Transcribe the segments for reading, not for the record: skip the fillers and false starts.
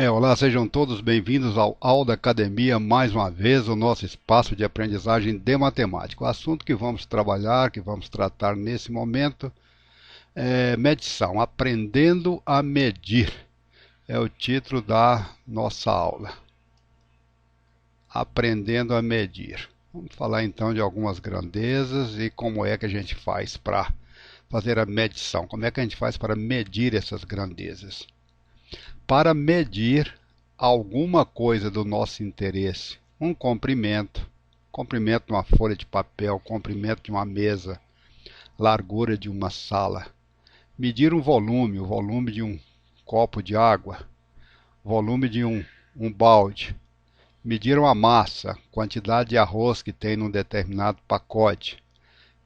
Olá, sejam todos bem-vindos ao Aula Academia, mais uma vez, o nosso espaço de aprendizagem de matemática. O assunto que vamos trabalhar, que vamos tratar nesse momento, é medição, aprendendo a medir. É o título da nossa aula. Aprendendo a medir. Vamos falar então de algumas grandezas e como é que a gente faz para fazer a medição. Como é que a gente faz para medir essas grandezas? Para medir alguma coisa do nosso interesse, um comprimento de uma folha de papel, comprimento de uma mesa, largura de uma sala, medir um volume, o volume de um copo de água, volume de um balde, medir uma massa, quantidade de arroz que tem num determinado pacote,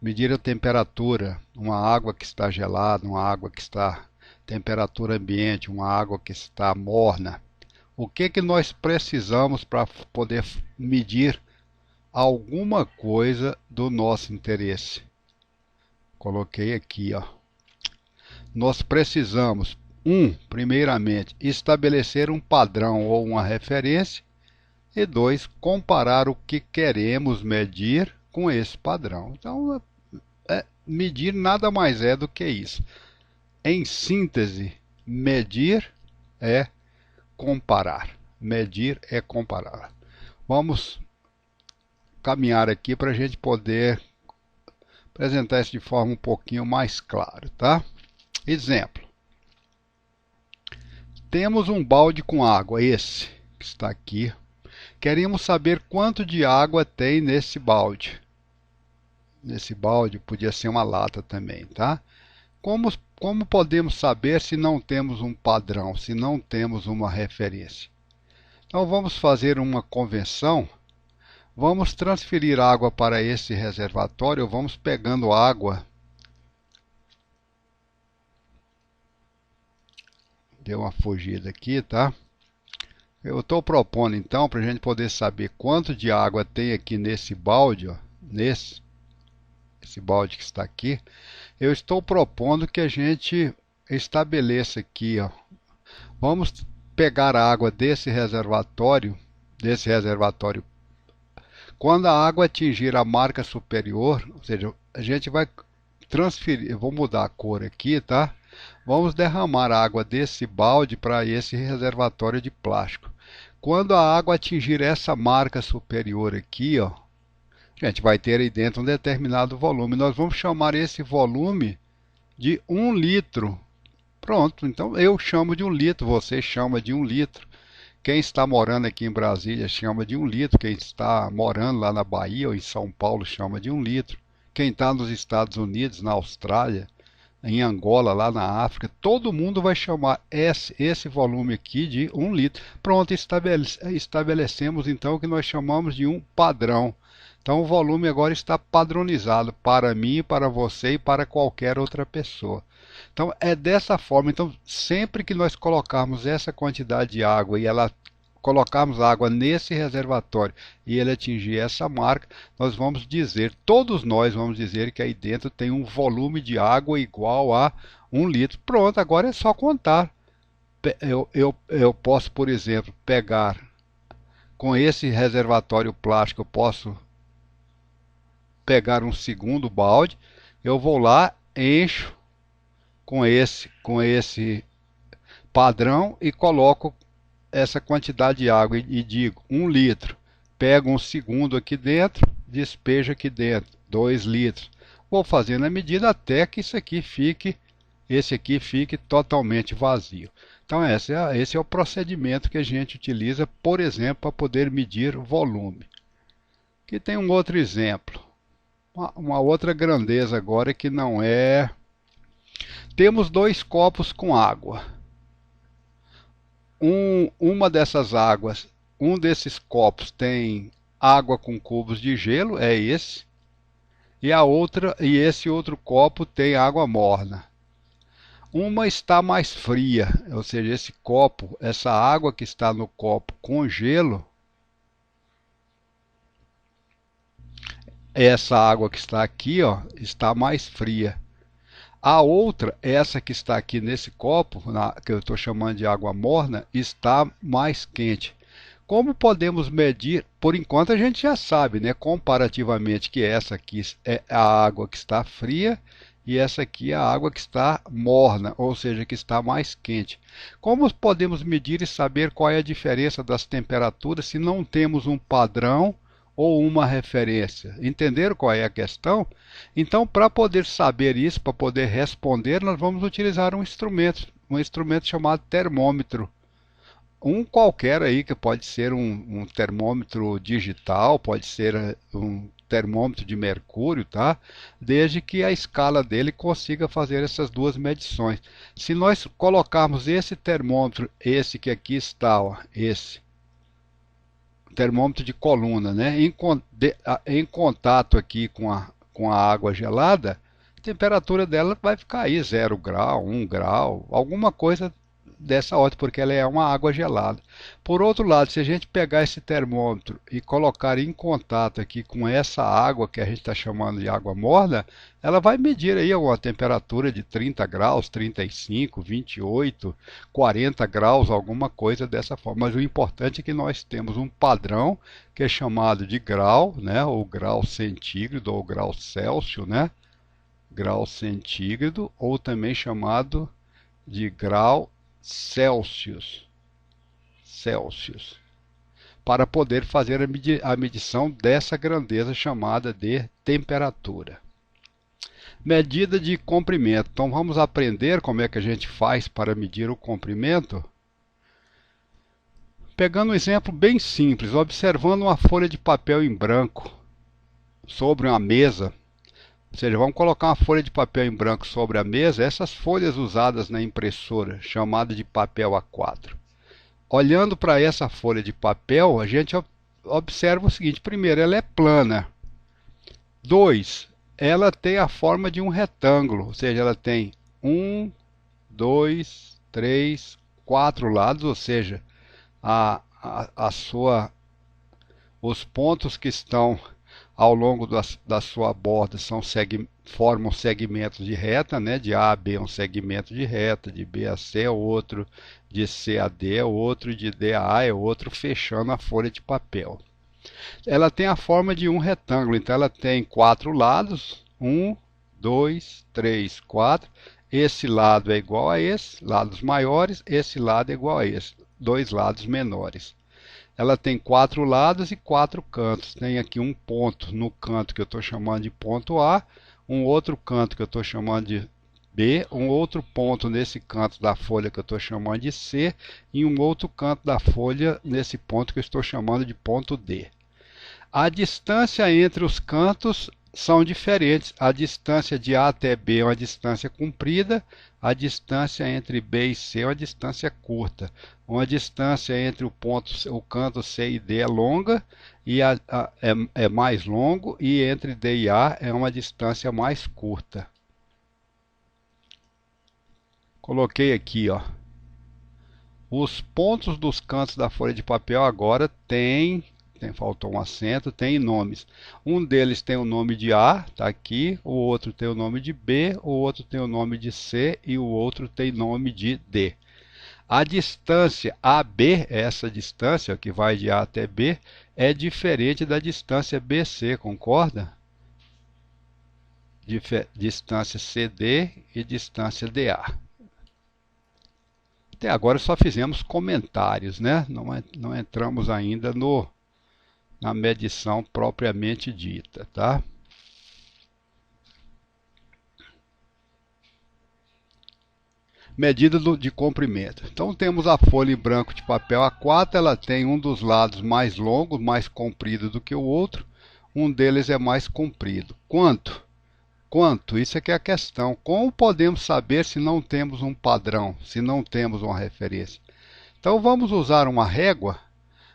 medir a temperatura, uma água que está gelada, uma água que está temperatura ambiente, uma água que está morna. O que nós precisamos para poder medir alguma coisa do nosso interesse? Coloquei aqui, ó. Nós precisamos, primeiramente, estabelecer um padrão ou uma referência e dois, comparar o que queremos medir com esse padrão. Então, medir nada mais é do que isso. Em síntese, medir é comparar. Medir é comparar. Vamos caminhar aqui para a gente poder apresentar isso de forma um pouquinho mais clara, tá? Exemplo. Temos um balde com água, esse que está aqui. Queremos saber quanto de água tem nesse balde. Nesse balde podia ser uma lata também, tá? Como podemos saber se não temos um padrão, se não temos uma referência? Então vamos fazer uma convenção, vamos transferir água para esse reservatório, vamos pegando água. Deu uma fugida aqui, tá? Eu estou propondo então, para a gente poder saber quanto de água tem aqui nesse balde, ó, esse balde que está aqui, eu estou propondo que a gente estabeleça aqui, ó, vamos pegar a água desse reservatório. Quando a água atingir a marca superior, ou seja, a gente vai transferir, eu vou mudar a cor aqui, tá? Vamos derramar a água desse balde para esse reservatório de plástico. Quando a água atingir essa marca superior aqui, ó, a gente vai ter aí dentro um determinado volume. Nós vamos chamar esse volume de 1 litro. Pronto, então eu chamo de 1 litro, você chama de 1 litro. Quem está morando aqui em Brasília chama de 1 litro. Quem está morando lá na Bahia ou em São Paulo chama de 1 litro. Quem está nos Estados Unidos, na Austrália, em Angola, lá na África, todo mundo vai chamar esse volume aqui de 1 litro. Pronto, estabelecemos então o que nós chamamos de um padrão. Então o volume agora está padronizado para mim, para você e para qualquer outra pessoa. Então é dessa forma. Então sempre que nós colocarmos essa quantidade de água e colocarmos água nesse reservatório e ele atingir essa marca, nós vamos dizer, todos nós vamos dizer que aí dentro tem um volume de água igual a 1 litro. Pronto, agora é só contar. Eu posso, por exemplo, pegar com esse reservatório plástico, eu posso pegar um segundo balde, eu vou lá, encho com esse padrão e coloco essa quantidade de água e digo 1 litro. Pego um segundo aqui dentro, despejo aqui dentro, 2 litros. Vou fazendo a medida até que esse aqui fique totalmente vazio. Então esse é o procedimento que a gente utiliza, por exemplo, para poder medir volume. Aqui tem um outro exemplo. Uma outra grandeza agora que não é... Temos 2 copos com água. Uma dessas águas, um desses copos tem água com cubos de gelo, é esse. E esse outro copo tem água morna. Uma está mais fria, ou seja, essa água que está no copo com gelo, essa água que está aqui, ó, está mais fria. A outra, essa que está aqui nesse copo, que eu estou chamando de água morna, está mais quente. Como podemos medir? Por enquanto a gente já sabe, né, comparativamente, que essa aqui é a água que está fria e essa aqui é a água que está morna, ou seja, que está mais quente. Como podemos medir e saber qual é a diferença das temperaturas se não temos um padrão ou uma referência? Entenderam qual é a questão? Então, para poder saber isso, para poder responder, nós vamos utilizar um instrumento chamado termômetro. Um qualquer aí, que pode ser um termômetro digital, pode ser um termômetro de mercúrio, tá? Desde que a escala dele consiga fazer essas duas medições. Se nós colocarmos esse termômetro, esse que aqui está, ó, esse termômetro de coluna, né, em contato aqui com a água gelada, a temperatura dela vai ficar aí 0 grau, 1 grau, alguma coisa dessa ordem, porque ela é uma água gelada. Por outro lado, se a gente pegar esse termômetro e colocar em contato aqui com essa água que a gente está chamando de água morna, ela vai medir aí uma temperatura de 30 graus, 35, 28, 40 graus, alguma coisa dessa forma. Mas o importante é que nós temos um padrão que é chamado de grau, né, ou grau centígrado, ou grau Celsius, né, grau centígrado, ou também chamado de grau Celsius, para poder fazer a medição dessa grandeza chamada de temperatura. Medida de comprimento. Então vamos aprender como é que a gente faz para medir o comprimento. Pegando um exemplo bem simples, observando uma folha de papel em branco sobre uma mesa. Ou seja, vamos colocar uma folha de papel em branco sobre a mesa, essas folhas usadas na impressora, chamada de papel A4. Olhando para essa folha de papel, a gente observa o seguinte: primeiro, ela é plana. 2, ela tem a forma de um retângulo, ou seja, ela tem 1, 2, 3, 4 lados, ou seja, os pontos que estão ao longo da sua borda formam segmentos de reta, né? De A a B é um segmento de reta, de B a C é outro, de C a D é outro, de D a A é outro, fechando a folha de papel. Ela tem a forma de um retângulo, então ela tem 4 lados, 1, 2, 3, 4. Esse lado é igual a esse, lados maiores, esse lado é igual a esse, 2 lados menores. Ela tem 4 lados e 4 cantos. Tem aqui um ponto no canto que eu estou chamando de ponto A, um outro canto que eu estou chamando de B, um outro ponto nesse canto da folha que eu estou chamando de C, e um outro canto da folha nesse ponto que eu estou chamando de ponto D. A distância entre os cantos são diferentes. A distância de A até B é uma distância comprida, a distância entre B e C é uma distância curta. Uma distância entre o canto C e D é longa, e é mais longo, e entre D e A é uma distância mais curta. Coloquei aqui, ó, os pontos dos cantos da folha de papel agora faltou um acento, tem nomes. Um deles tem o nome de A, está aqui, o outro tem o nome de B, o outro tem o nome de C e o outro tem nome de D. A distância AB, essa distância que vai de A até B, é diferente da distância BC, concorda? Distância CD e distância DA. Até agora só fizemos comentários, né? Não entramos ainda na medição propriamente dita, tá? Medida de comprimento. Então temos a folha em branco de papel A4, ela tem um dos lados mais longo, mais comprido do que o outro, um deles é mais comprido. Quanto? Quanto? Isso é que é a questão. Como podemos saber se não temos um padrão, se não temos uma referência? Então vamos usar uma régua.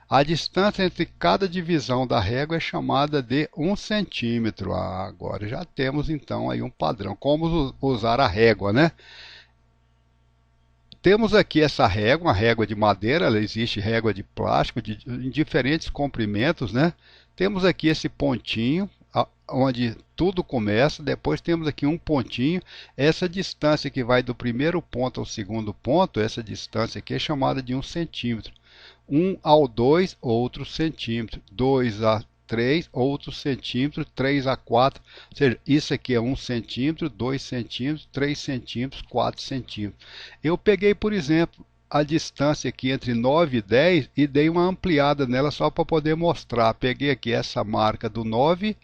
A distância entre cada divisão da régua é chamada de 1 centímetro. Agora já temos então aí um padrão. Como usar a régua, né? Temos aqui essa régua, uma régua de madeira, ela existe régua de plástico, em diferentes comprimentos, né? Temos aqui esse pontinho, onde tudo começa. Depois temos aqui um pontinho. Essa distância que vai do primeiro ponto ao segundo ponto, essa distância aqui é chamada de 1 centímetro. 1 ao 2, outro centímetro. 2 a 3, outro centímetro. 3 a 4, ou seja, isso aqui é 1 centímetro, 2 centímetros, 3 centímetros, 4 centímetros. Eu peguei, por exemplo, a distância aqui entre 9 e 10 e dei uma ampliada nela só para poder mostrar. Peguei aqui essa marca do 9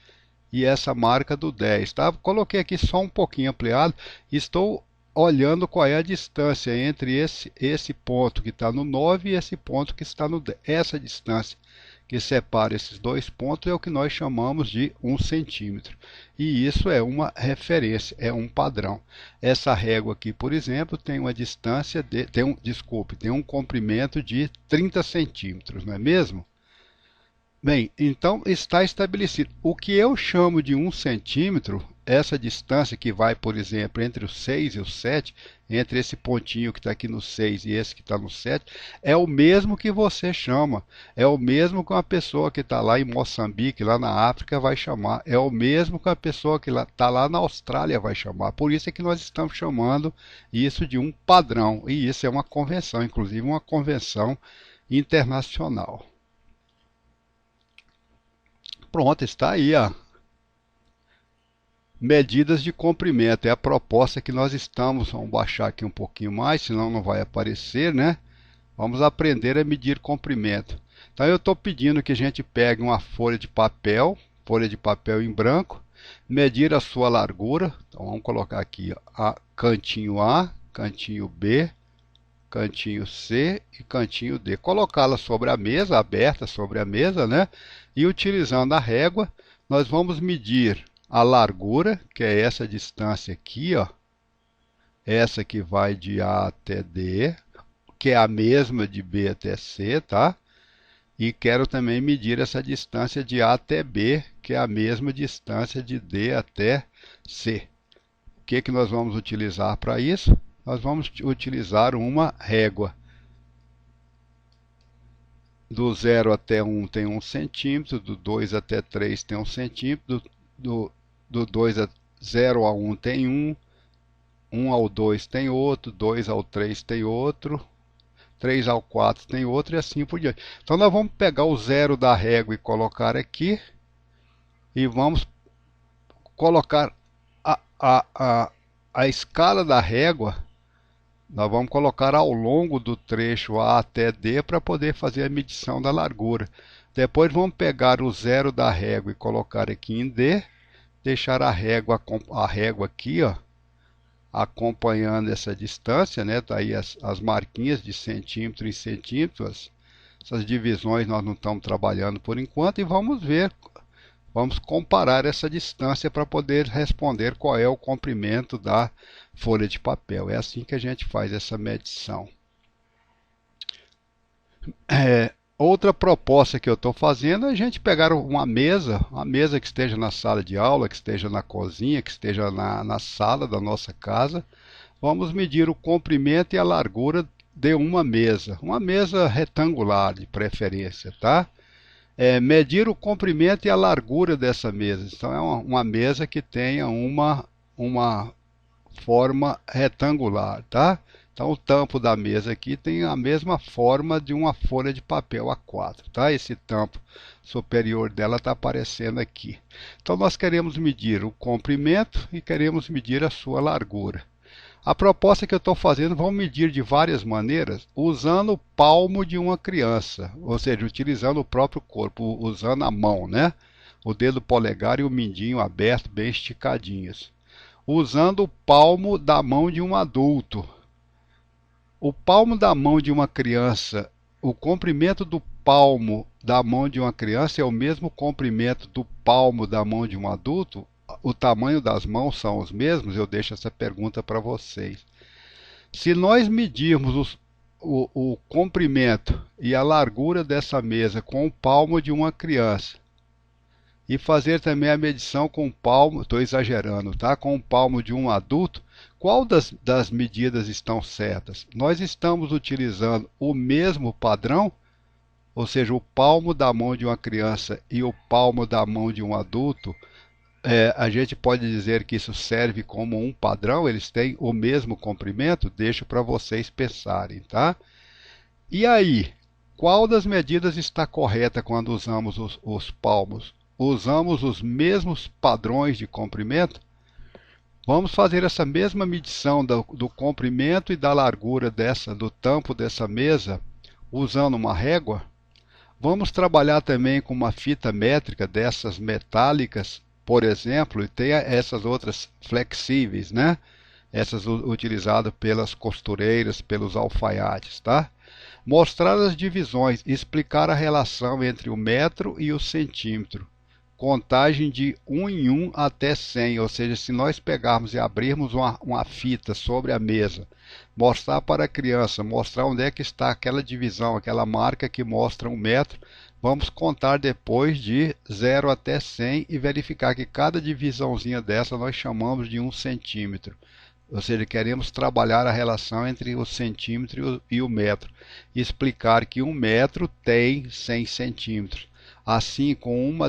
e essa marca do 10, tá? Coloquei aqui só um pouquinho ampliado. Estou olhando qual é a distância entre esse ponto que está no 9 e esse ponto que está no 10. Essa distância que separa esses dois pontos é o que nós chamamos de 1 centímetro. E isso é uma referência, é um padrão. Essa régua aqui, por exemplo, tem uma distância tem um comprimento de 30 centímetros, não é mesmo? Bem, então está estabelecido. O que eu chamo de 1 centímetro, essa distância que vai, por exemplo, entre o 6 e o 7, entre esse pontinho que está aqui no 6 e esse que está no 7, é o mesmo que você chama. É o mesmo que uma pessoa que está lá em Moçambique, lá na África, vai chamar. É o mesmo que a pessoa que está lá na Austrália vai chamar. Por isso é que nós estamos chamando isso de um padrão. E isso é uma convenção, inclusive uma convenção internacional. Pronto, está aí a medidas de comprimento. É a proposta que nós estamos. Vamos baixar aqui um pouquinho mais, senão não vai aparecer, né? Vamos aprender a medir comprimento. Então eu estou pedindo que a gente pegue uma folha de papel em branco, medir a sua largura. Então vamos colocar aqui a cantinho A, cantinho B, cantinho C e cantinho D. Colocá-la sobre a mesa, aberta sobre a mesa, né? E utilizando a régua, nós vamos medir a largura, que é essa distância aqui, ó. Essa que vai de A até D, que é a mesma de B até C, tá? E quero também medir essa distância de A até B, que é a mesma distância de D até C. O que nós vamos utilizar para isso? Nós vamos utilizar uma régua. Do 0 até 1 tem 1 centímetro, do 2 até 3 tem 1 centímetro, do 0 a 1 tem 1, 1 ao 2 tem outro, 2 ao 3 tem outro, 3 ao 4 tem outro e assim por diante. Então nós vamos pegar o 0 da régua e colocar aqui, e vamos colocar a escala da régua. Nós vamos colocar ao longo do trecho A até D para poder fazer a medição da largura. Depois vamos pegar o 0 da régua e colocar aqui em D, deixar a régua aqui, ó, acompanhando essa distância, né? Tá aí as marquinhas de centímetro em centímetro. Essas divisões nós não estamos trabalhando por enquanto e vamos ver. Vamos comparar essa distância para poder responder qual é o comprimento da folha de papel. É assim que a gente faz essa medição. Outra proposta que eu estou fazendo é a gente pegar uma mesa que esteja na sala de aula, que esteja na cozinha, que esteja na sala da nossa casa. Vamos medir o comprimento e a largura de uma mesa retangular de preferência, tá? Medir o comprimento e a largura dessa mesa. Então é uma mesa que tenha uma forma retangular, tá? Então o tampo da mesa aqui tem a mesma forma de uma folha de papel A4, tá? Esse tampo superior dela está aparecendo aqui. Então nós queremos medir o comprimento e queremos medir a sua largura. A proposta que eu estou fazendo, vamos medir de várias maneiras, usando o palmo de uma criança, ou seja, utilizando o próprio corpo, usando a mão, né? O dedo polegar e o mindinho aberto, bem esticadinhos. Usando o palmo da mão de um adulto. O palmo da mão de uma criança, o comprimento do palmo da mão de uma criança é o mesmo comprimento do palmo da mão de um adulto? O tamanho das mãos são os mesmos? Eu deixo essa pergunta para vocês. Se nós medirmos o comprimento e a largura dessa mesa com o palmo de uma criança e fazer também a medição com o palmo, estou exagerando, tá? Com o palmo de um adulto, qual das medidas estão certas? Nós estamos utilizando o mesmo padrão, ou seja, o palmo da mão de uma criança e o palmo da mão de um adulto, a gente pode dizer que isso serve como um padrão, eles têm o mesmo comprimento? Deixo para vocês pensarem, tá? E aí, qual das medidas está correta quando usamos os palmos? Usamos os mesmos padrões de comprimento? Vamos fazer essa mesma medição do comprimento e da largura do tampo dessa mesa usando uma régua? Vamos trabalhar também com uma fita métrica dessas metálicas, por exemplo, e tem essas outras flexíveis, né? Essas utilizadas pelas costureiras, pelos alfaiates, tá? Mostrar as divisões, explicar a relação entre o metro e o centímetro. Contagem de 1 em 1 até 100, ou seja, se nós pegarmos e abrirmos uma fita sobre a mesa, mostrar para a criança, mostrar onde é que está aquela divisão, aquela marca que mostra 1 metro, vamos contar depois de 0 até 100 e verificar que cada divisãozinha dessa nós chamamos de 1 centímetro. Ou seja, queremos trabalhar a relação entre o centímetro e o metro. E explicar que 1 metro tem 100 centímetros. Assim como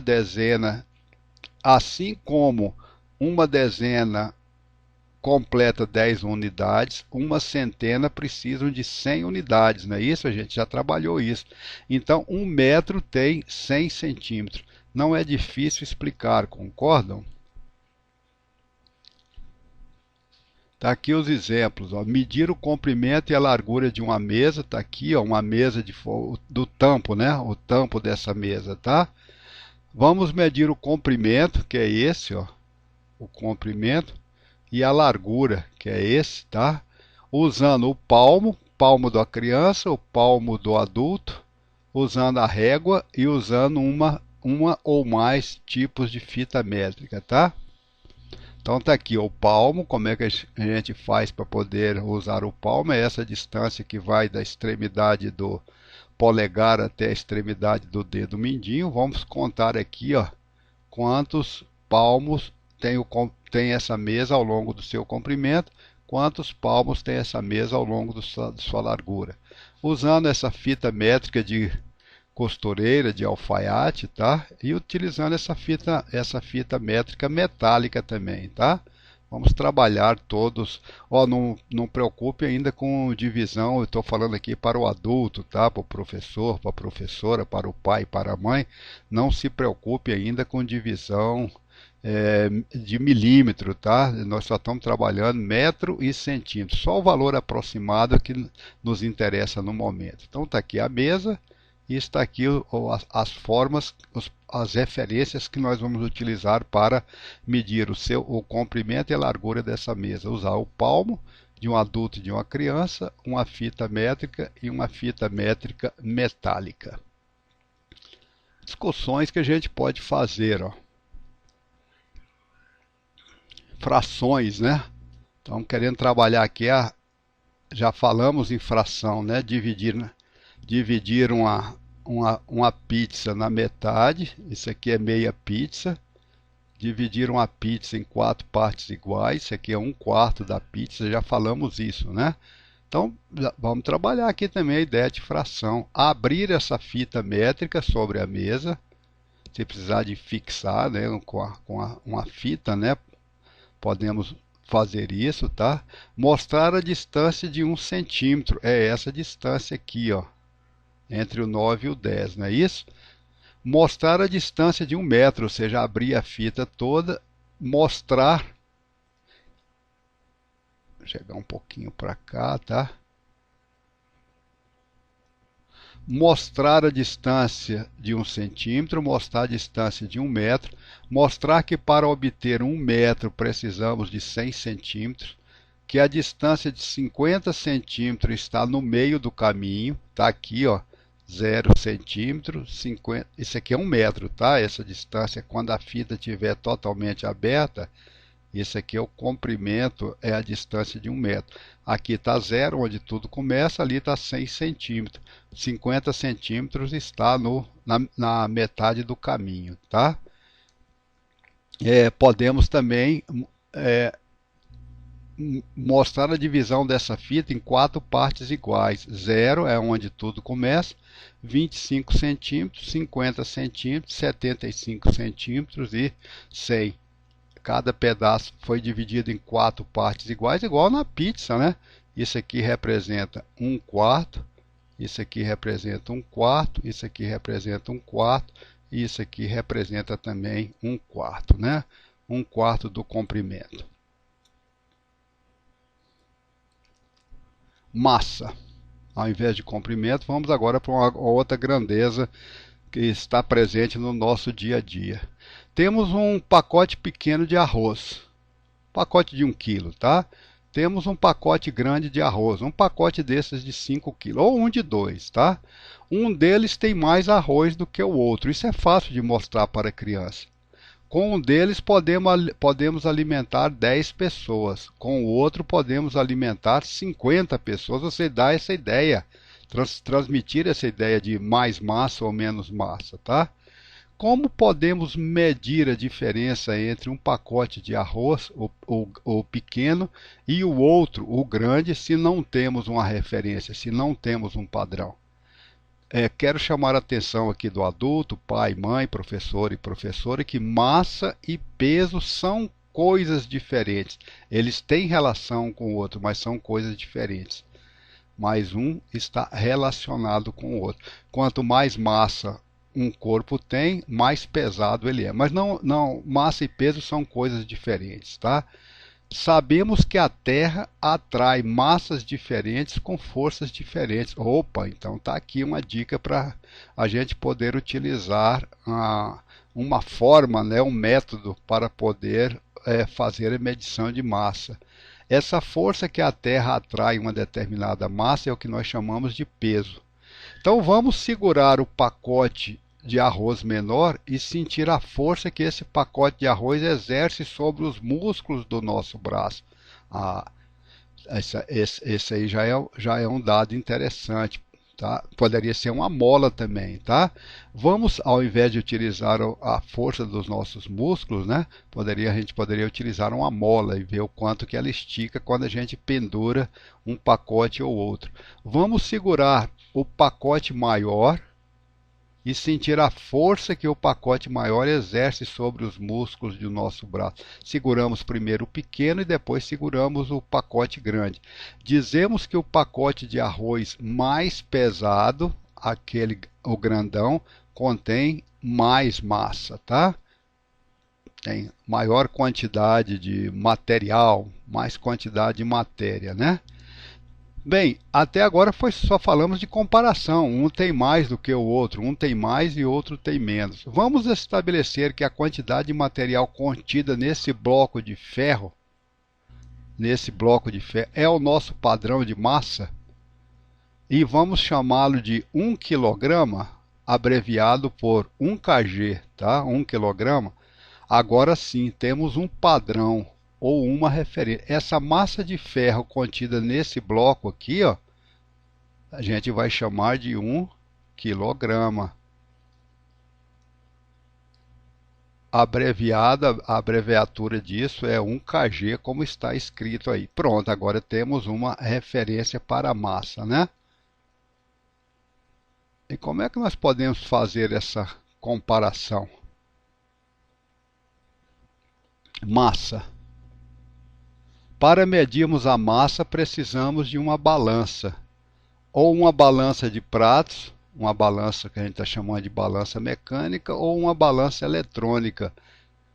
uma dezena completa 10 unidades, uma centena precisam de 100 unidades, não é isso? A gente já trabalhou isso. Então, 1 metro tem 100 centímetros. Não é difícil explicar, concordam? Tá aqui os exemplos, ó. Medir o comprimento e a largura de uma mesa, tá aqui, ó, uma mesa do tampo, né? O tampo dessa mesa, tá? Vamos medir o comprimento, que é esse, ó, o comprimento, e a largura, que é esse, tá? Usando o palmo da criança, o palmo do adulto, usando a régua e usando uma ou mais tipos de fita métrica, tá? Então tá aqui o palmo, como é que a gente faz para poder usar o palmo? É essa distância que vai da extremidade do polegar até a extremidade do dedo mindinho. Vamos contar aqui, ó, quantos palmos tem essa mesa ao longo do seu comprimento, quantos palmos tem essa mesa ao longo de sua largura. Usando essa fita métrica de costureira, de alfaiate, tá? E utilizando essa fita métrica metálica também, tá? Vamos trabalhar todos. Ó, não preocupe ainda com divisão, eu estou falando aqui para o adulto, tá? Para o professor, para a professora, para o pai, para a mãe. Não se preocupe ainda com divisão de milímetro, tá? Nós só estamos trabalhando metro e centímetro. Só o valor aproximado que nos interessa no momento. Então tá aqui a mesa. E está aqui as formas, as referências que nós vamos utilizar para medir o comprimento e a largura dessa mesa. Usar o palmo de um adulto e de uma criança, uma fita métrica e uma fita métrica metálica. Discussões que a gente pode fazer, ó. Frações, né? Então, querendo trabalhar aqui, já falamos em fração, né? Dividir uma pizza na metade, isso aqui é meia pizza. Dividir uma pizza em 4 partes iguais, isso aqui é 1/4 da pizza, já falamos isso, né? Então, vamos trabalhar aqui também a ideia de fração. Abrir essa fita métrica sobre a mesa, se precisar de fixar, né, uma fita, né? Podemos fazer isso, tá? Mostrar a distância de 1 centímetro, é essa distância aqui, ó. Entre o 9 e o 10, não é isso? Mostrar a distância de 1 metro, ou seja, abrir a fita toda, mostrar, vou chegar um pouquinho para cá, tá? Mostrar a distância de 1 centímetro, mostrar a distância de 1 metro, mostrar que para obter 1 metro precisamos de 100 centímetros, que a distância de 50 centímetros está no meio do caminho, tá aqui, ó. 0 centímetro, 50, isso aqui é 1 metro, tá? Essa distância, quando a fita estiver totalmente aberta, isso aqui é o comprimento, é a distância de 1 metro. Aqui está 0, onde tudo começa, ali está 100 centímetros. 50 centímetros está na metade do caminho, tá? Podemos também mostrar a divisão dessa fita em 4 partes iguais. 0 é onde tudo começa, 25 centímetros, 50 centímetros, 75 centímetros e 100. cada pedaço foi dividido em 4 partes iguais, igual na pizza, né? Isso aqui representa 1/4, isso aqui representa 1/4, isso aqui representa 1/4, e isso aqui representa também 1/4, né? 1/4 do comprimento. Massa. Ao invés de comprimento, vamos agora para uma outra grandeza que está presente no nosso dia a dia. Temos um pacote pequeno de arroz, pacote de 1 quilo, tá? Temos um pacote grande de arroz, um pacote desses de 5 quilos, ou um de 2, tá? Um deles tem mais arroz do que o outro, isso é fácil de mostrar para a criança. Com um deles podemos alimentar 10 pessoas, com o outro podemos alimentar 50 pessoas. Você dá essa ideia, transmitir essa ideia de mais massa ou menos massa, tá? Como podemos medir a diferença entre um pacote de arroz, o pequeno, e o outro, o grande, se não temos uma referência, se não temos um padrão? Quero chamar a atenção aqui do adulto, pai, mãe, professor e professora, que massa e peso são coisas diferentes. Eles têm relação com o outro, mas são coisas diferentes. Mas um está relacionado com o outro. Quanto mais massa um corpo tem, mais pesado ele é. Mas não, massa e peso são coisas diferentes, tá? Sabemos que a Terra atrai massas diferentes com forças diferentes. Opa, então está aqui uma dica para a gente poder utilizar uma forma, né, um método para poder fazer a medição de massa. Essa força que a Terra atrai uma determinada massa é o que nós chamamos de peso. Então vamos segurar o pacote de arroz menor e sentir a força que esse pacote de arroz exerce sobre os músculos do nosso braço. Esse aí já é um dado interessante, tá? Poderia ser uma mola também, tá? Vamos, ao invés de utilizar a força dos nossos músculos, né? A gente poderia utilizar uma mola e ver o quanto que ela estica quando a gente pendura um pacote ou outro. Vamos segurar o pacote maior e sentir a força que o pacote maior exerce sobre os músculos do nosso braço. Seguramos primeiro o pequeno e depois seguramos o pacote grande. Dizemos que o pacote de arroz mais pesado, o grandão, contém mais massa, tá? Tem maior quantidade de material, mais quantidade de matéria, né? Bem, até agora só falamos de comparação, um tem mais do que o outro, um tem mais e outro tem menos. Vamos estabelecer que a quantidade de material contida nesse bloco de ferro é o nosso padrão de massa e vamos chamá-lo de 1 kg, abreviado por 1 kg, tá? 1 kg. Agora sim, temos um padrão ou uma referência. Essa massa de ferro contida nesse bloco aqui, ó, a gente vai chamar de 1 kg. A abreviatura disso é 1 kg, como está escrito aí. Pronto, agora temos uma referência para a massa, né? E como é que nós podemos fazer essa comparação? Massa. Para medirmos a massa, precisamos de uma balança, ou uma balança de pratos, uma balança que a gente está chamando de balança mecânica, ou uma balança eletrônica,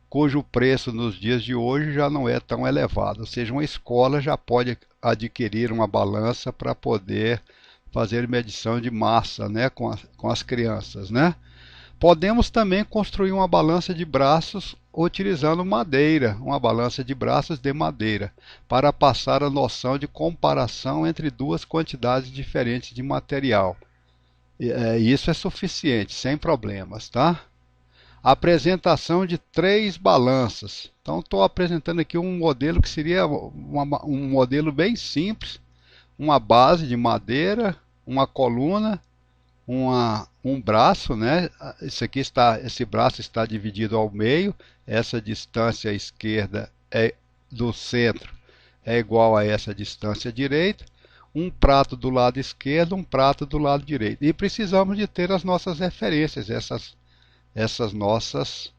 cujo preço nos dias de hoje já não é tão elevado. Ou seja, uma escola já pode adquirir uma balança para poder fazer medição de massa, né, com as crianças, né? Podemos também construir uma balança de braços utilizando madeira, uma balança de braços de madeira, para passar a noção de comparação entre duas quantidades diferentes de material. Isso é suficiente, sem problemas, tá? Apresentação de 3 balanças. Então, estou apresentando aqui um modelo que seria um modelo bem simples, uma base de madeira, uma coluna, um braço, né? Esse braço está dividido ao meio. Essa distância esquerda do centro é igual a essa distância direita. Um prato do lado esquerdo, um prato do lado direito. E precisamos de ter as nossas referências, essas nossas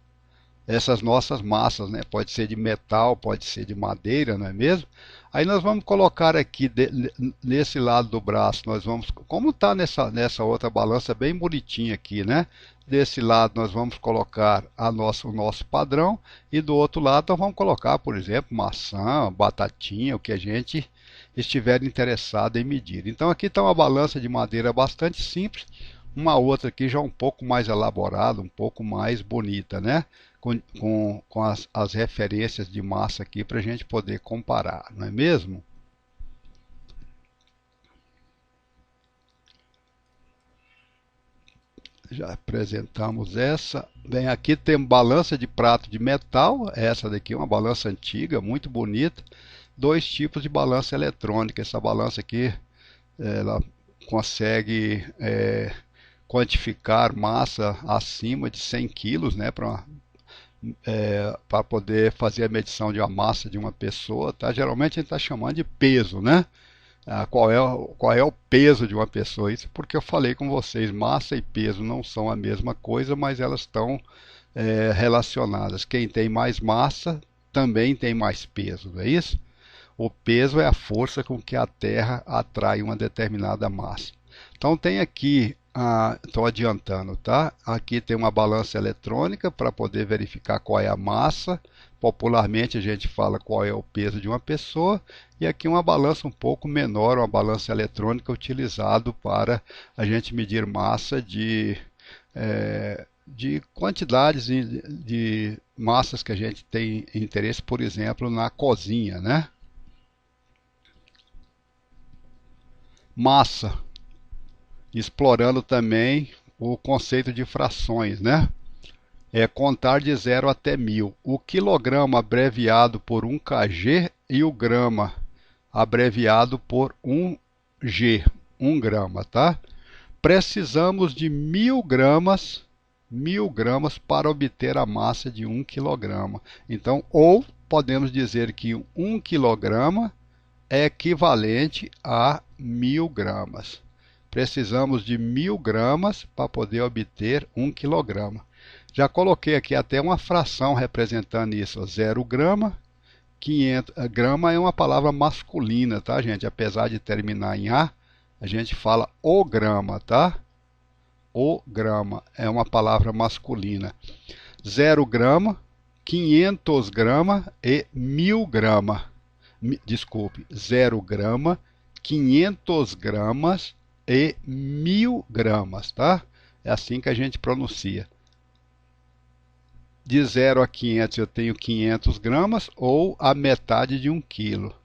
essas nossas massas, né? Pode ser de metal, pode ser de madeira, não é mesmo? Aí nós vamos colocar aqui nesse lado do braço, nós vamos, como está nessa outra balança bem bonitinha aqui, né? Desse lado nós vamos colocar o nosso padrão e do outro lado nós vamos colocar, por exemplo, maçã, batatinha, o que a gente estiver interessado em medir. Então aqui está uma balança de madeira bastante simples, uma outra aqui já um pouco mais elaborada, um pouco mais bonita, né? Com as referências de massa aqui para a gente poder comparar, não é mesmo? Já apresentamos essa. Bem, aqui tem balança de prato de metal. Essa daqui é uma balança antiga, muito bonita. Dois tipos de balança eletrônica. Essa balança aqui, ela consegue quantificar massa acima de 100 quilos, né, para poder fazer a medição de uma massa de uma pessoa, tá? Geralmente a gente está chamando de peso, né? Qual é o peso de uma pessoa? Isso porque eu falei com vocês, massa e peso não são a mesma coisa, mas elas estão relacionadas. Quem tem mais massa também tem mais peso, não é isso? O peso é a força com que a Terra atrai uma determinada massa. Então tem aqui, estou adiantando, tá? Aqui tem uma balança eletrônica para poder verificar qual é a massa. Popularmente a gente fala qual é o peso de uma pessoa. E aqui uma balança um pouco menor, uma balança eletrônica utilizado para a gente medir massa de quantidades de massas que a gente tem interesse, por exemplo, na cozinha, né? Massa, explorando também o conceito de frações, né? É contar de 0 até 1000. O quilograma abreviado por 1 kg e o grama abreviado por 1 g, 1 grama, tá? Precisamos de 1000 gramas para obter a massa de 1 quilograma. Então, ou podemos dizer que 1 quilograma é equivalente a 1000 gramas. Precisamos de 1000 gramas para poder obter 1 quilograma. Já coloquei aqui até uma fração representando isso, 0 grama, 500. Grama é uma palavra masculina, tá, gente? Apesar de terminar em a gente fala o grama, tá? O grama é uma palavra masculina. 0 grama, 500 grama e 1000 grama. Desculpe, 0 grama, 500 gramas e 1000 gramas, tá? É assim que a gente pronuncia. De 0 a 500 eu tenho 500 gramas ou a metade de 1 quilo.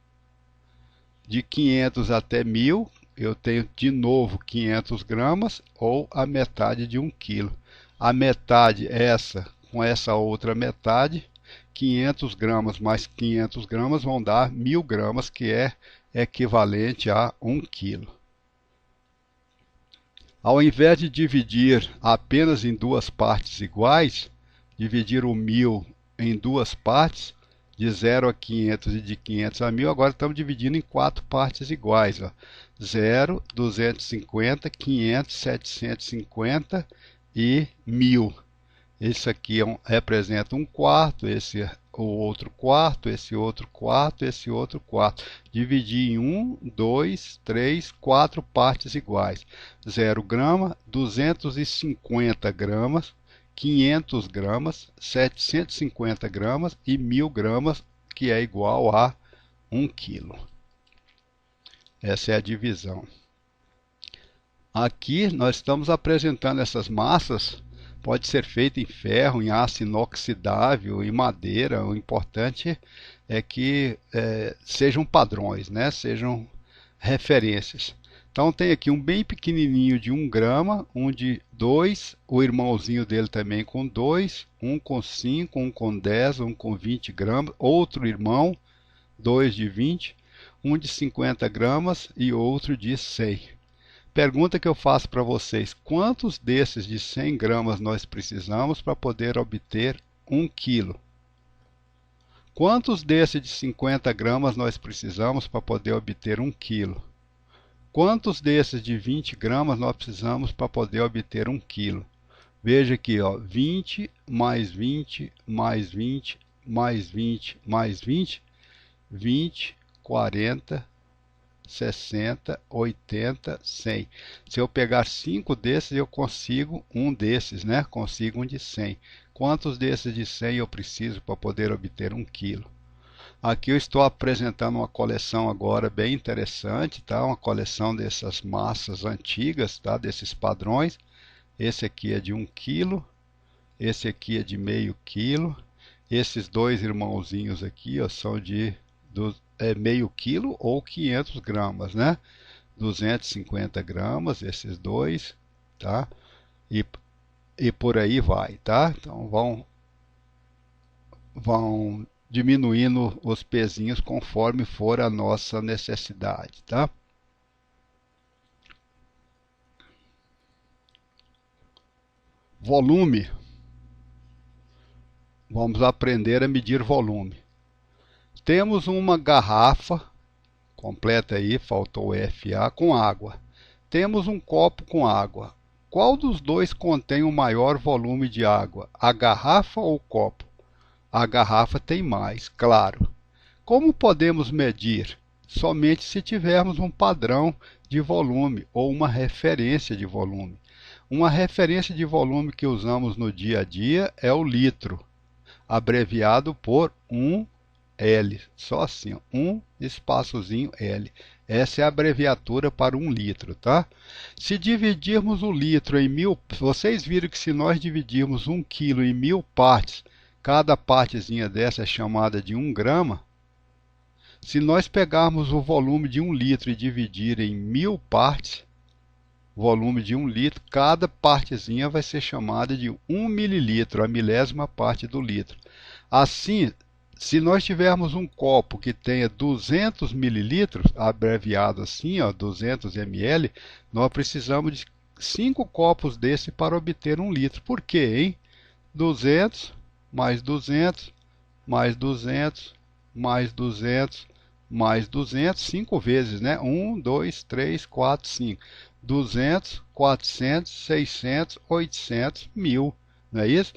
De 500 até 1000 eu tenho de novo 500 gramas ou a metade de 1 quilo. A metade essa com essa outra metade, 500 gramas mais 500 gramas vão dar 1000 gramas, que é equivalente a 1 quilo. Ao invés de dividir apenas em duas partes iguais, dividir o 1000 em duas partes, de 0 a 500 e de 500 a 1000, agora estamos dividindo em quatro partes iguais. Ó. 0, 250, 500, 750 e 1000. Esse aqui representa um quarto, esse o outro quarto, esse outro quarto, esse outro quarto. Dividir em 1, 2, 3, 4 partes iguais. 0 grama, 250 gramas, 500 gramas, 750 gramas e 1000 gramas, que é igual a 1 quilo. Essa é a divisão. Aqui nós estamos apresentando essas massas. Pode ser feito em ferro, em aço inoxidável, em madeira. O importante é que sejam padrões, né? Sejam referências. Então tem aqui um bem pequenininho de 1 grama, um de 2, o irmãozinho dele também com 2, um com 5, um com 10, um com 20 gramas, outro irmão, 2 de 20, um de 50 gramas e outro de 100. Pergunta que eu faço para vocês: quantos desses de 100 gramas nós precisamos para poder obter 1 quilo? Quantos desses de 50 gramas nós precisamos para poder obter 1 quilo? Quantos desses de 20 gramas nós precisamos para poder obter 1 quilo? Veja aqui, ó, 20 mais 20 mais 20 mais 20 mais 20, 20, 40, 60, 80, 100. Se eu pegar 5 desses, eu consigo um desses, né? Consigo um de 100. Quantos desses de 100 eu preciso para poder obter 1 quilo? Aqui eu estou apresentando uma coleção agora bem interessante, tá? Uma coleção dessas massas antigas, tá? Desses padrões. Esse aqui é de 1 quilo, esse aqui é de meio quilo. Esses dois irmãozinhos aqui, ó, são de meio quilo ou 500 gramas, né? 250 gramas, esses dois, tá? E por aí vai, tá? Então vão diminuindo os pezinhos conforme for a nossa necessidade, tá? Volume. Vamos aprender a medir volume. Temos uma garrafa completa aí, faltou o FA, com água. Temos um copo com água. Qual dos dois contém o maior volume de água? A garrafa ou o copo? A garrafa tem mais, claro. Como podemos medir? Somente se tivermos um padrão de volume ou uma referência de volume. Uma referência de volume que usamos no dia a dia é o litro, abreviado por 1L, só assim, um espaçozinho L. Essa é a abreviatura para 1 litro, tá? Se dividirmos o litro em 1000, vocês viram que se nós dividirmos 1 quilo em 1000 partes, cada partezinha dessa é chamada de 1 grama. Se nós pegarmos o volume de 1 litro e dividir em 1000 partes, volume de 1 litro, cada partezinha vai ser chamada de 1 mililitro, a milésima parte do litro. Assim, se nós tivermos um copo que tenha 200 mililitros, abreviado assim, ó, 200 ml, nós precisamos de 5 copos desse para obter 1 litro. Por quê, hein? 200 mais 200 mais 200 mais 200 mais 200, 5 vezes, né? 1, 2, 3, 4, 5. 200, 400, 600, 800, 1000, não é isso?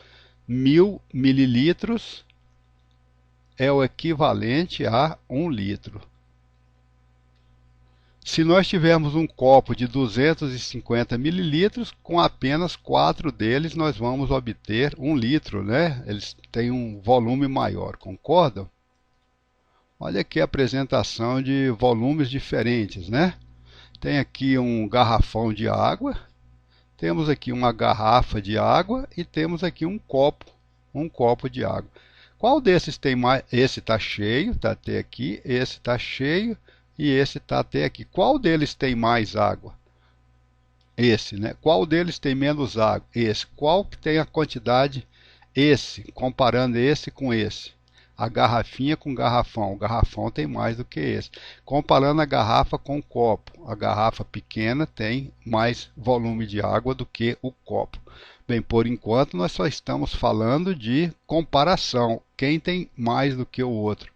1000 mililitros é o equivalente a 1 litro. Se nós tivermos um copo de 250 mililitros, com apenas 4 deles nós vamos obter 1 litro, né? Eles têm um volume maior, concordam? Olha aqui a apresentação de volumes diferentes, né? Tem aqui um garrafão de água, temos aqui uma garrafa de água e temos aqui um copo de água. Qual desses tem mais? Esse está cheio, está até aqui, esse está cheio e esse está até aqui. Qual deles tem mais água? Esse, né? Qual deles tem menos água? Esse. Qual que tem a quantidade? Esse, comparando esse com esse. A garrafinha com o garrafão tem mais do que esse. Comparando a garrafa com o copo, a garrafa pequena tem mais volume de água do que o copo. Bem, por enquanto nós só estamos falando de comparação, quem tem mais do que o outro.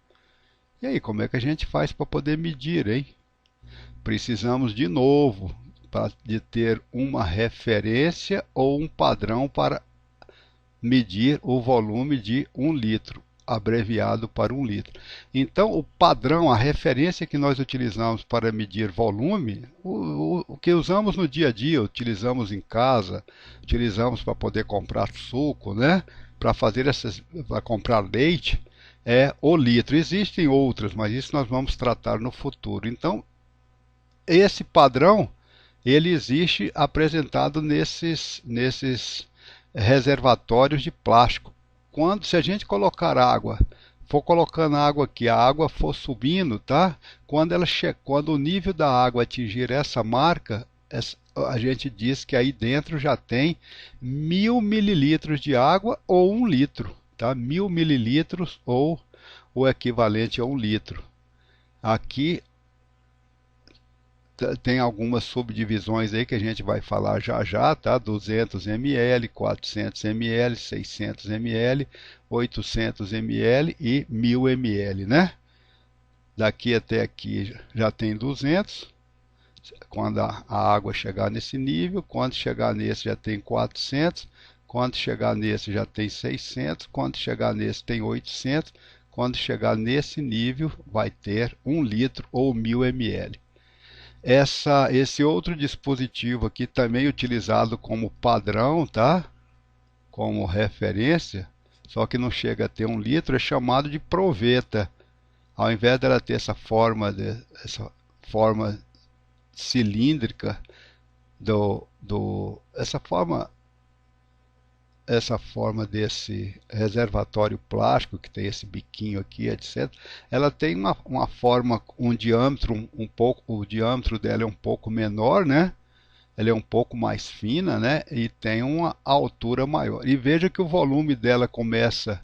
E aí, como é que a gente faz para poder medir, hein? Precisamos de novo de ter uma referência ou um padrão para medir o volume de 1 litro. Abreviado para 1 litro. Então, o padrão, a referência que nós utilizamos para medir volume, o que usamos no dia a dia, utilizamos em casa, utilizamos para poder comprar suco, né? Para comprar leite, é o litro. Existem outras, mas isso nós vamos tratar no futuro. Então, esse padrão, ele existe apresentado nesses reservatórios de plástico. Se a gente colocar água, for colocando água aqui, a água for subindo, tá? Quando o nível da água atingir essa marca, a gente diz que aí dentro já tem 1000 mililitros de água ou 1 litro, tá? 1000 mililitros ou o equivalente a 1 litro. Aqui tem algumas subdivisões aí que a gente vai falar já já, tá? 200 ml, 400 ml, 600 ml, 800 ml e 1000 ml, né? Daqui até aqui já tem 200, quando a água chegar nesse nível, quando chegar nesse já tem 400, Quando chegar nesse já tem 600, quando chegar nesse tem 800, quando chegar nesse nível vai ter 1 litro ou 1000 ml. Esse outro dispositivo aqui também utilizado como padrão, tá? Como referência, só que não chega a ter 1 litro, é chamado de proveta. Ao invés dela ter essa forma cilíndrica, essa forma desse reservatório plástico, que tem esse biquinho aqui, etc. Ela tem uma forma, um diâmetro o diâmetro dela é um pouco menor, né? Ela é um pouco mais fina, né? E tem uma altura maior. E veja que o volume dela começa...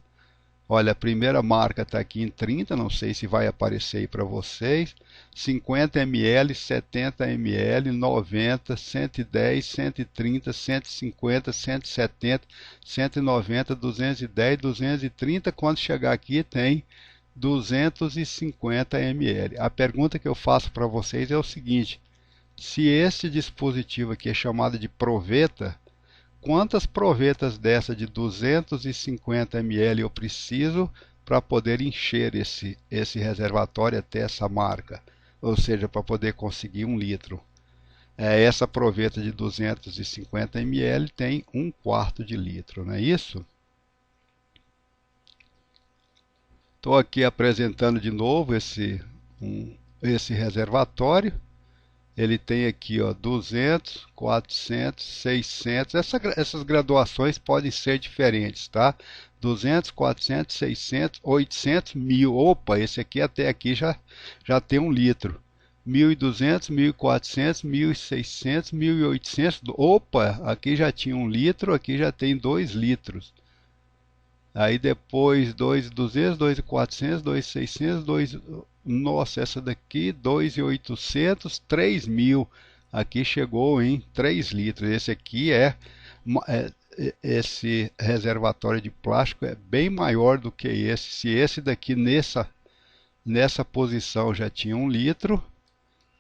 Olha, a primeira marca está aqui em 30, não sei se vai aparecer aí para vocês. 50 ml, 70 ml, 90, 110, 130, 150, 170, 190, 210, 230. Quando chegar aqui tem 250 ml. A pergunta que eu faço para vocês é o seguinte: se esse dispositivo aqui é chamado de proveta, quantas provetas dessa de 250 ml eu preciso para poder encher esse reservatório até essa marca? Ou seja, para poder conseguir 1 litro. Essa proveta de 250 ml tem 1/4 de litro, não é isso? Estou aqui apresentando de novo esse reservatório. Ele tem aqui, ó, 200, 400, 600. Essas graduações podem ser diferentes, tá? 200, 400, 600, 800, 1000. Opa, esse aqui até aqui já tem 1 litro. 1200, 1400, 1600, 1800. Opa, aqui já tinha 1 litro, aqui já tem 2 litros. Aí depois 2.200, 2.400, 2.600, 2... Nossa, essa daqui 2.800, 3.000. Aqui chegou em 3 litros. Esse aqui esse reservatório de plástico é bem maior do que esse. Se esse daqui nessa posição já tinha 1 litro,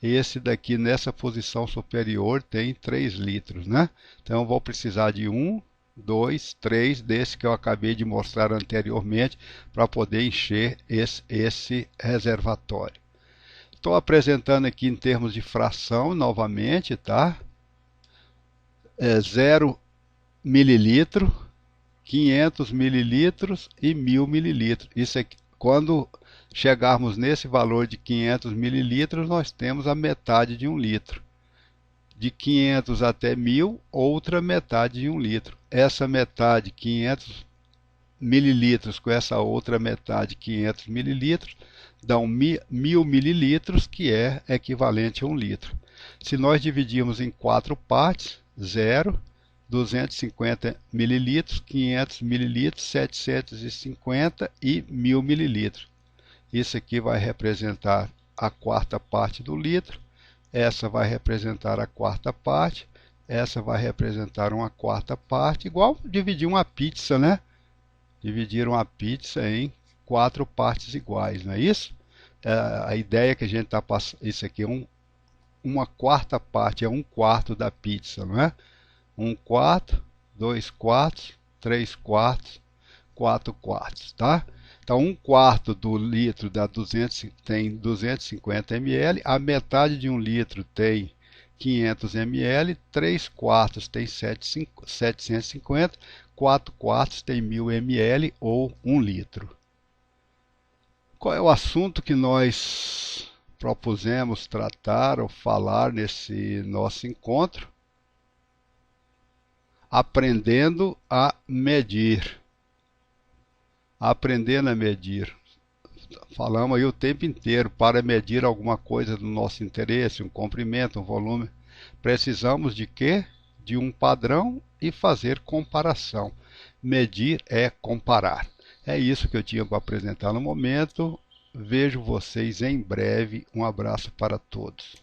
esse daqui nessa posição superior tem 3 litros, né? Então eu vou precisar de 1, 2, 3 desse que eu acabei de mostrar anteriormente para poder encher esse reservatório. Estou apresentando aqui em termos de fração novamente, tá? 0 mililitro, 500 mililitros e 1000 mililitros. Isso aqui, quando chegarmos nesse valor de 500 mililitros, nós temos a metade de 1 litro. De 500 até 1000, outra metade de 1 litro. Essa metade, 500 mililitros, com essa outra metade, 500 mililitros, dão 1000 mililitros, que é equivalente a 1 litro. Se nós dividirmos em 4 partes, 0, 250 mililitros, 500 mililitros, 750 e 1000 mililitros. Isso aqui vai representar a 4ª parte do litro. Essa vai representar a 4ª parte, essa vai representar uma 4ª parte, igual dividir uma pizza, né? Dividir uma pizza em 4 partes iguais, não é isso? A ideia que a gente está passando, isso aqui é uma 4ª parte, é 1/4 da pizza, não é? 1/4, 2/4, 3/4, 4/4, tá? Então 1/4 do litro tem 250 ml, a metade de 1 litro tem 500 ml, 3/4 tem 750, 4/4 tem 1000 ml ou 1 litro. Qual é o assunto que nós propusemos tratar ou falar nesse nosso encontro? Aprendendo a medir. Aprendendo a medir. Falamos aí o tempo inteiro, para medir alguma coisa do nosso interesse, um comprimento, um volume, precisamos de quê? De um padrão e fazer comparação. Medir é comparar. É isso que eu tinha para apresentar no momento. Vejo vocês em breve. Um abraço para todos.